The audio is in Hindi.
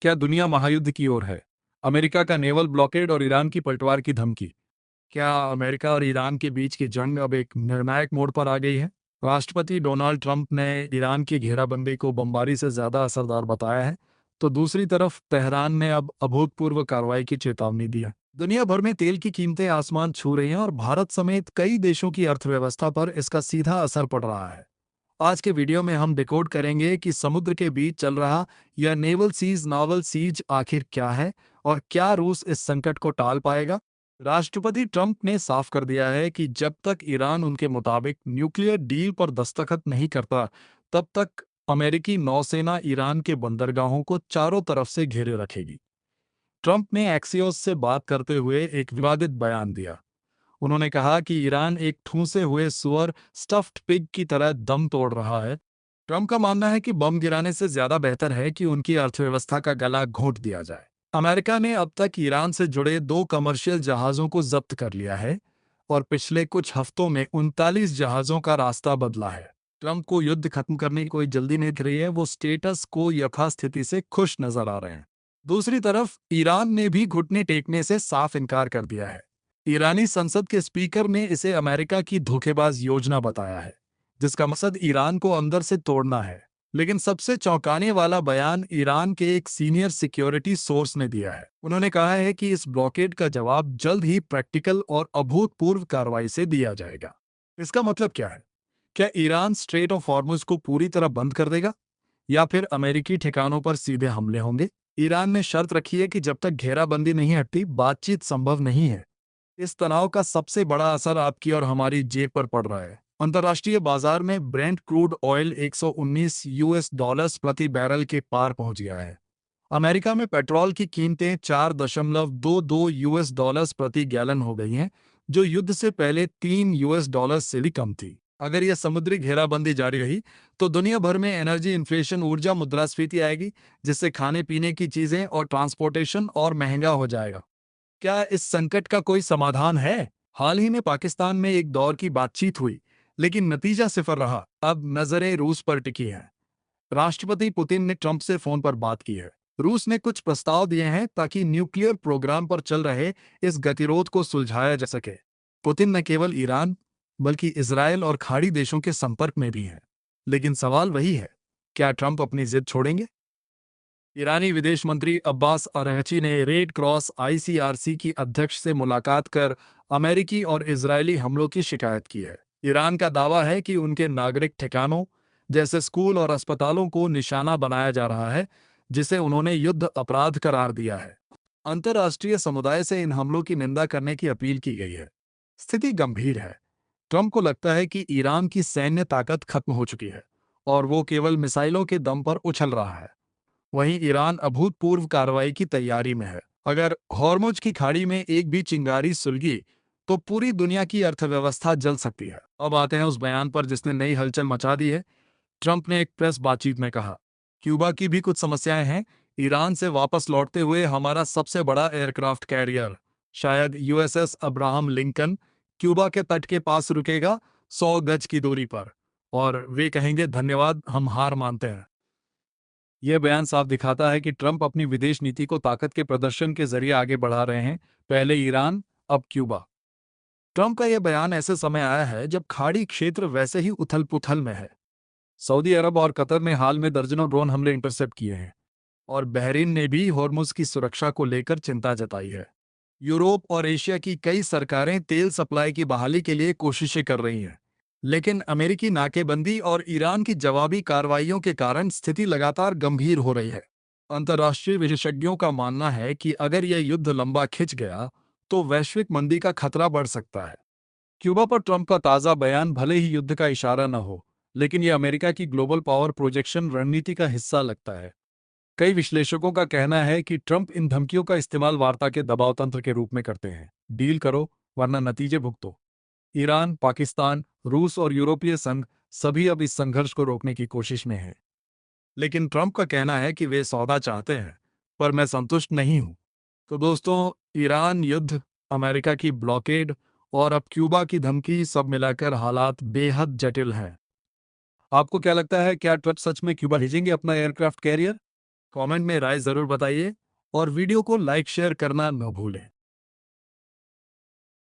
क्या दुनिया महायुद्ध की ओर है? अमेरिका का नेवल ब्लॉकेड और ईरान की पलटवार की धमकी। क्या अमेरिका और ईरान के बीच की जंग अब एक निर्णायक मोड़ पर आ गई है? राष्ट्रपति डोनाल्ड ट्रंप ने ईरान की घेराबंदी को बमबारी से ज्यादा असरदार बताया है, तो दूसरी तरफ तेहरान ने अब अभूतपूर्व कार्रवाई की चेतावनी दी है। दुनिया भर में तेल की कीमतें आसमान छू रही हैं और भारत समेत कई देशों की अर्थव्यवस्था पर इसका सीधा असर पड़ रहा है। आज के वीडियो में हम डिकोड करेंगे कि समुद्र के बीच चल रहा यह नेवल सीज नावल सीज आखिर क्या है और क्या रूस इस संकट को टाल पाएगा। राष्ट्रपति ट्रंप ने साफ कर दिया है कि जब तक ईरान उनके मुताबिक न्यूक्लियर डील पर दस्तखत नहीं करता, तब तक अमेरिकी नौसेना ईरान के बंदरगाहों को चारों तरफ से घेरे रखेगी। ट्रंप ने एक्सियोस से बात करते हुए एक विवादित बयान दिया। उन्होंने कहा कि ईरान एक ठूंसे हुए सुअर स्टफ्ड पिग की तरह दम तोड़ रहा है। ट्रंप का मानना है कि बम गिराने से ज्यादा बेहतर है कि उनकी अर्थव्यवस्था का गला घोंट दिया जाए। अमेरिका ने अब तक ईरान से जुड़े 2 कमर्शियल जहाजों को जब्त कर लिया है और पिछले कुछ हफ्तों में 39 जहाजों का रास्ता बदला है। ट्रंप को युद्ध खत्म करने की कोई जल्दी नहीं दिख रही है, वो स्टेटस को यथास्थिति से खुश नजर आ रहे हैं। दूसरी तरफ ईरान ने भी घुटने टेकने से साफ इनकार कर दिया है। ईरानी संसद के स्पीकर ने इसे अमेरिका की धोखेबाज योजना बताया है, जिसका मकसद ईरान को अंदर से तोड़ना है। लेकिन सबसे चौंकाने वाला बयान ईरान के एक सीनियर सिक्योरिटी सोर्स ने दिया है। उन्होंने कहा है कि इस ब्लॉकेड का जवाब जल्द ही प्रैक्टिकल और अभूतपूर्व कार्रवाई से दिया जाएगा। इसका मतलब क्या है? क्या ईरान स्ट्रेट ऑफ हॉर्मुज को पूरी तरह बंद कर देगा या फिर अमेरिकी ठिकानों पर सीधे हमले होंगे? ईरान ने शर्त रखी है कि जब तक घेराबंदी नहीं हटती, बातचीत संभव नहीं है। इस तनाव का सबसे बड़ा असर आपकी और हमारी जेब पर पड़ रहा है। अंतर्राष्ट्रीय बाजार में Brent crude oil 119 US dollars प्रति बैरल के पार पहुंच गया है। अमेरिका में पेट्रोल की कीमतें 4.22 यूएस डॉलर्स प्रति गैलन हो गई हैं, जो युद्ध से पहले 3 यूएस डॉलर से भी कम थी। अगर यह समुद्री घेराबंदी जारी रही, तो दुनिया भर में एनर्जी इन्फ्लेशन, ऊर्जा मुद्रास्फीति आएगी, जिससे खाने पीने की चीजें और ट्रांसपोर्टेशन और महंगा हो जाएगा। क्या इस संकट का कोई समाधान है? हाल ही में पाकिस्तान में एक दौर की बातचीत हुई, लेकिन नतीजा सिफर रहा। अब नजरें रूस पर टिकी हैं। राष्ट्रपति पुतिन ने ट्रंप से फोन पर बात की है। रूस ने कुछ प्रस्ताव दिए हैं ताकि न्यूक्लियर प्रोग्राम पर चल रहे इस गतिरोध को सुलझाया जा सके। पुतिन न केवल ईरान, बल्कि इसराइल और खाड़ी देशों के संपर्क में भी हैं। लेकिन सवाल वही है, क्या ट्रंप अपनी जिद छोड़ेंगे? ईरानी विदेश मंत्री अब्बास अरहची ने रेड क्रॉस आईसीआरसी की अध्यक्ष से मुलाकात कर अमेरिकी और इजरायली हमलों की शिकायत की है। ईरान का दावा है कि उनके नागरिक ठिकानों जैसे स्कूल और अस्पतालों को निशाना बनाया जा रहा है, जिसे उन्होंने युद्ध अपराध करार दिया है। अंतर्राष्ट्रीय समुदाय से इन हमलों की निंदा करने की अपील की गई है। स्थिति गंभीर है। ट्रंप को लगता है कि ईरान की सैन्य ताकत खत्म हो चुकी है और वो केवल मिसाइलों के दम पर उछल रहा है। वहीं ईरान अभूतपूर्व कार्रवाई की तैयारी में है। अगर हॉर्मुज की खाड़ी में एक भी चिंगारी सुलगी, तो पूरी दुनिया की अर्थव्यवस्था जल सकती है। अब आते हैं उस बयान पर जिसने नई हलचल मचा दी है। ट्रंप ने एक प्रेस बातचीत में कहा, क्यूबा की भी कुछ समस्याएं हैं। ईरान से वापस लौटते हुए हमारा सबसे बड़ा एयरक्राफ्ट कैरियर, शायद यूएसएस अब्राहम लिंकन, क्यूबा के तट के पास रुकेगा, 100 गज की दूरी पर, और वे कहेंगे धन्यवाद, हम हार मानते हैं। यह बयान साफ दिखाता है कि ट्रंप अपनी विदेश नीति को ताकत के प्रदर्शन के जरिए आगे बढ़ा रहे हैं। पहले ईरान, अब क्यूबा। ट्रंप का यह बयान ऐसे समय आया है जब खाड़ी क्षेत्र वैसे ही उथल पुथल में है। सऊदी अरब और कतर ने हाल में दर्जनों ड्रोन हमले इंटरसेप्ट किए हैं और बहरीन ने भी हॉर्मुज की सुरक्षा को लेकर चिंता जताई है। यूरोप और एशिया की कई सरकारें तेल सप्लाई की बहाली के लिए कोशिशें कर रही हैं, लेकिन अमेरिकी नाकेबंदी और ईरान की जवाबी कार्रवाइयों के कारण स्थिति लगातार गंभीर हो रही है। अंतर्राष्ट्रीय विशेषज्ञों का मानना है कि अगर यह युद्ध लंबा खिंच गया, तो वैश्विक मंदी का खतरा बढ़ सकता है। क्यूबा पर ट्रंप का ताज़ा बयान भले ही युद्ध का इशारा न हो, लेकिन यह अमेरिका की ग्लोबल पावर प्रोजेक्शन रणनीति का हिस्सा लगता है। कई विश्लेषकों का कहना है कि ट्रंप इन धमकियों का इस्तेमाल वार्ता के दबाव तंत्र के रूप में करते हैं। डील करो वरना नतीजे भुगतो। ईरान, पाकिस्तान, रूस और यूरोपीय संघ सभी अब इस संघर्ष को रोकने की कोशिश में हैं। लेकिन ट्रंप का कहना है कि वे सौदा चाहते हैं, पर मैं संतुष्ट नहीं हूं। तो दोस्तों, ईरान युद्ध, अमेरिका की ब्लॉकेड और अब क्यूबा की धमकी, सब मिलाकर हालात बेहद जटिल हैं। आपको क्या लगता है, क्या ट्रंप सच में क्यूबा भेजेंगे अपना एयरक्राफ्ट कैरियर? कमेंट में राय ज़रूर बताइए और वीडियो को लाइक शेयर करना न भूलें।